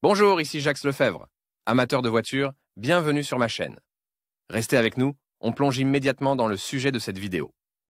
Bonjour, ici Jacques Lefebvre. Amateur de voitures, bienvenue sur ma chaîne. Restez avec nous, on plonge immédiatement dans le sujet de cette vidéo.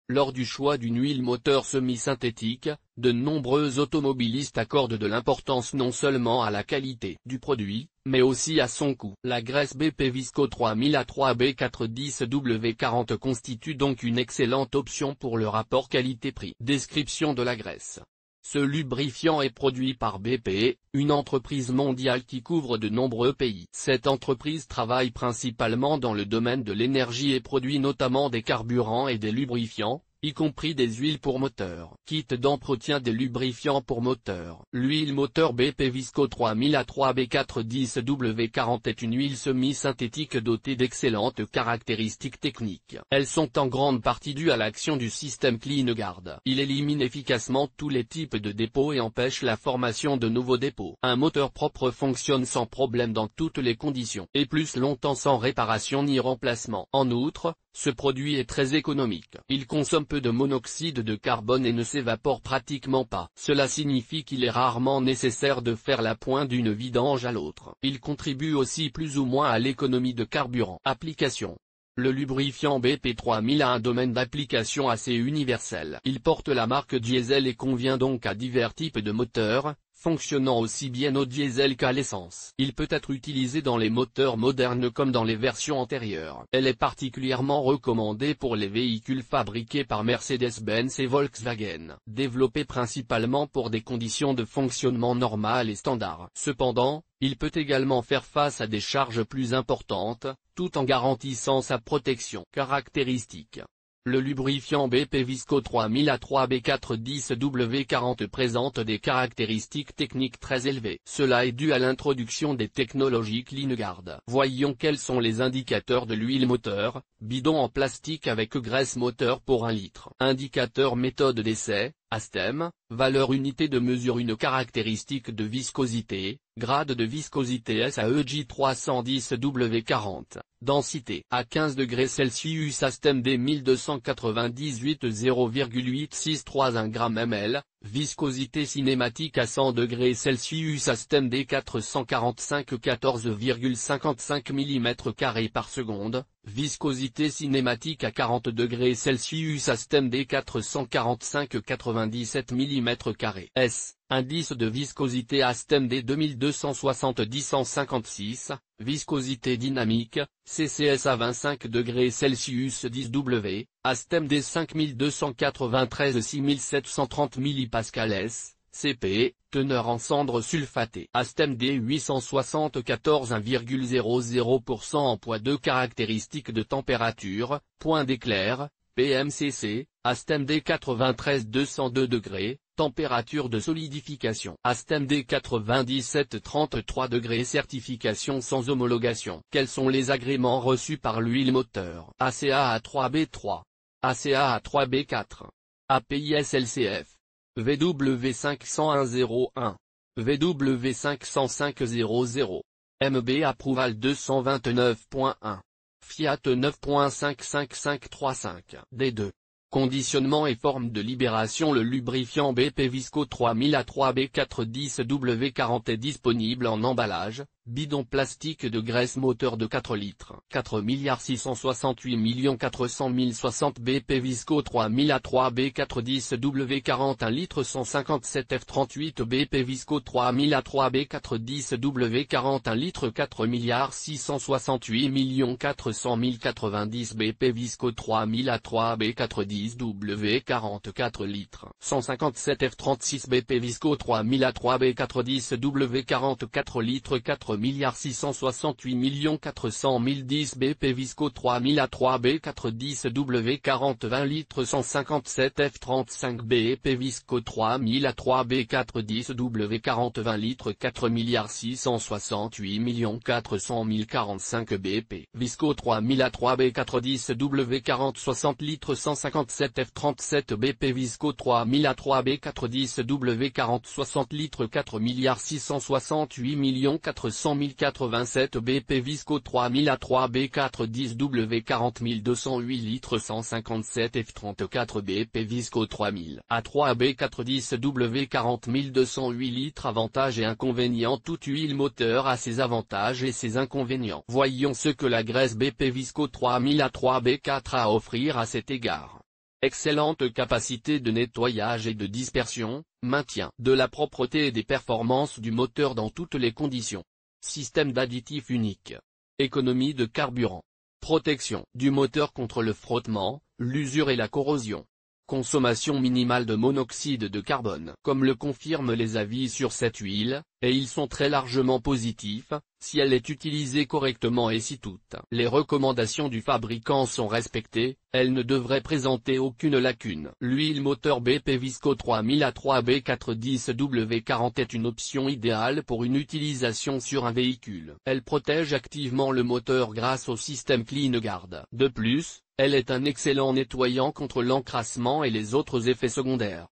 Lors du choix d'une huile moteur semi-synthétique, de nombreux automobilistes accordent de l'importance non seulement à la qualité du produit, mais aussi à son coût. La graisse BP Visco 3000 A3B410W40 constitue donc une excellente option pour le rapport qualité-prix. Description de la graisse. Ce lubrifiant est produit par BP, une entreprise mondiale qui couvre de nombreux pays. Cette entreprise travaille principalement dans le domaine de l'énergie et produit notamment des carburants et des lubrifiants, y compris des huiles pour moteur. Kit d'entretien des lubrifiants pour moteur. L'huile moteur BP Visco 3000 A3B410W40 est une huile semi-synthétique dotée d'excellentes caractéristiques techniques. Elles sont en grande partie dues à l'action du système CleanGuard. Il élimine efficacement tous les types de dépôts et empêche la formation de nouveaux dépôts. Un moteur propre fonctionne sans problème dans toutes les conditions, et plus longtemps sans réparation ni remplacement. En outre, ce produit est très économique. Il consomme peu de monoxyde de carbone et ne s'évapore pratiquement pas. Cela signifie qu'il est rarement nécessaire de faire la pointe d'une vidange à l'autre. Il contribue aussi plus ou moins à l'économie de carburant. Application. Le lubrifiant BP 3000 a un domaine d'application assez universel. Il porte la marque diesel et convient donc à divers types de moteurs, fonctionnant aussi bien au diesel qu'à l'essence. Il peut être utilisé dans les moteurs modernes comme dans les versions antérieures. Elle est particulièrement recommandée pour les véhicules fabriqués par Mercedes-Benz et Volkswagen, développés principalement pour des conditions de fonctionnement normales et standards. Cependant, il peut également faire face à des charges plus importantes, tout en garantissant sa protection. Caractéristiques. Le lubrifiant BP Visco 3000 A3B410W40 présente des caractéristiques techniques très élevées. Cela est dû à l'introduction des technologies CleanGuard. Voyons quels sont les indicateurs de l'huile moteur. Bidon en plastique avec graisse moteur pour 1 litre. Indicateur méthode d'essai, ASTEM, valeur unité de mesure. Une caractéristique de viscosité, grade de viscosité SAEJ 310W40. Densité à 15 degrés Celsius ASTEM D 1298 0,863 1 g ml, viscosité cinématique à 100 degrés Celsius ASTEM D 445 14,55 mm² par seconde, viscosité cinématique à 40 degrés Celsius ASTEM D 445 97 mm². S. Indice de viscosité ASTEM D 2270 156, viscosité dynamique, CCS à 25 degrés Celsius 10 W, ASTEM D 5293 6730 mPa S, CP, teneur en cendres sulfatées. ASTEM D 874 1,00% en poids. 2 caractéristiques de température, point d'éclair, PMCC, ASTEM D 93 202 degrés, température de solidification. ASTEM D 97 33 degrés certification sans homologation. Quels sont les agréments reçus par l'huile moteur? ACA A3B3. ACA A3B4. API SLCF. VW50101. VW50500. MB Approval 229.1. Fiat 9.55535. D2. Conditionnement et forme de libération. Le lubrifiant BP Visco 3000 A3B410W40 est disponible en emballage, bidon plastique de graisse moteur de 4 litres. 4 668 400 060 BP Visco 3000 A3B410W40 1 litre 157 F38 BP Visco 3000 A3B410W40 1 litre 4 668 400 090 BP Visco 3000 A3B410W40 4 litres 157 F36 BP Visco 3000 A3B410W40 4 litres 4 668 400 010 BP Visco 3000 A3B410W40 20 litres 157 F35 BP Visco 3000 A3B410W40 20 litres 4 668 400 045 BP Visco 3000 A3B410W40 60 litres 157 F37 BP Visco 3000 A3B410W40 60 litres 4 668 400 100 087 BP Visco 3000 A3 B410 W 40208 litres 157 F34 BP Visco 3000 A3 B410 W 40208 litres. Avantages et inconvénients. Toute huile moteur a ses avantages et ses inconvénients. Voyons ce que la graisse BP Visco 3000 A3 B4 a à offrir à cet égard. Excellente capacité de nettoyage et de dispersion, maintien de la propreté et des performances du moteur dans toutes les conditions. Système d'additifs unique. Économie de carburant. Protection du moteur contre le frottement, l'usure et la corrosion. Consommation minimale de monoxyde de carbone. Comme le confirment les avis sur cette huile, et ils sont très largement positifs, si elle est utilisée correctement et si toutes les recommandations du fabricant sont respectées, elle ne devrait présenter aucune lacune. L'huile moteur BP Visco 3000 A3 B410 W40 est une option idéale pour une utilisation sur un véhicule. Elle protège activement le moteur grâce au système CleanGuard. De plus, elle est un excellent nettoyant contre l'encrassement et les autres effets secondaires.